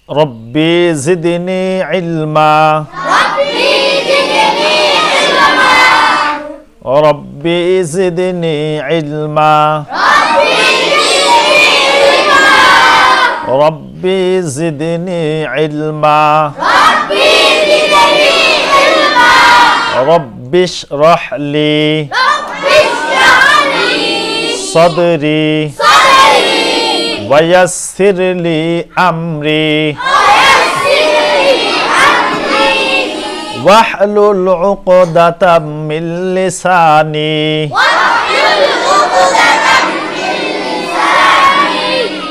রব্বি জিদনি ইলমা রব্বি জিদনি ইলমা রব্বি জিদনি ইলমা রব্বি ইশরাহ লি صدري ويسر لي أمري واحلل عقدة من لساني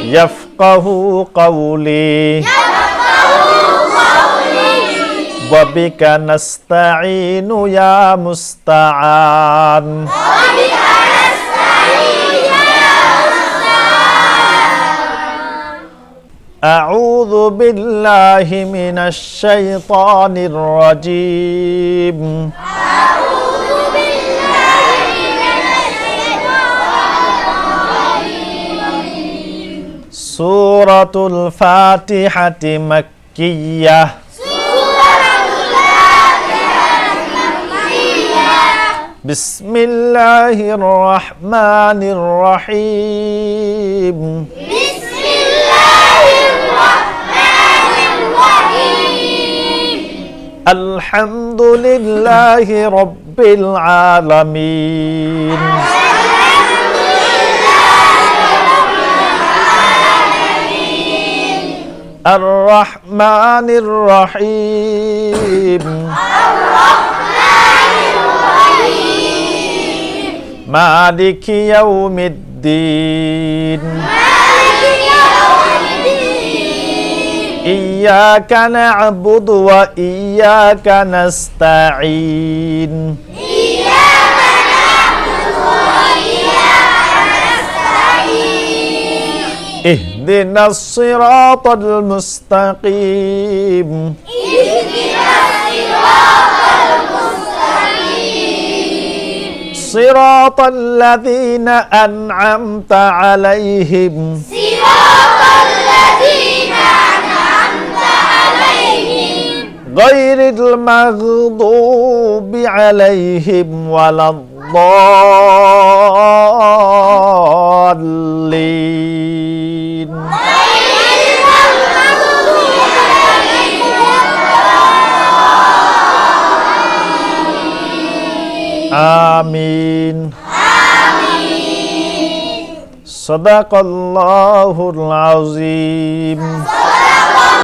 يفقه قولي وبك نستعين يا مستعان أعوذ بالله من الشيطان الرجيم سورة الفاتحة مكية بسم الله الرحمن الرحيم الحمد لله رب العالمين الرحمن الرحيم مالك يوم الدين إياك نعبد وإياك نستعين اهدنا الصراط المستقيم صراط الذين أنعمت عليهم غير المغضوب عليهم ولا الضالين آمين صدق الله العظيم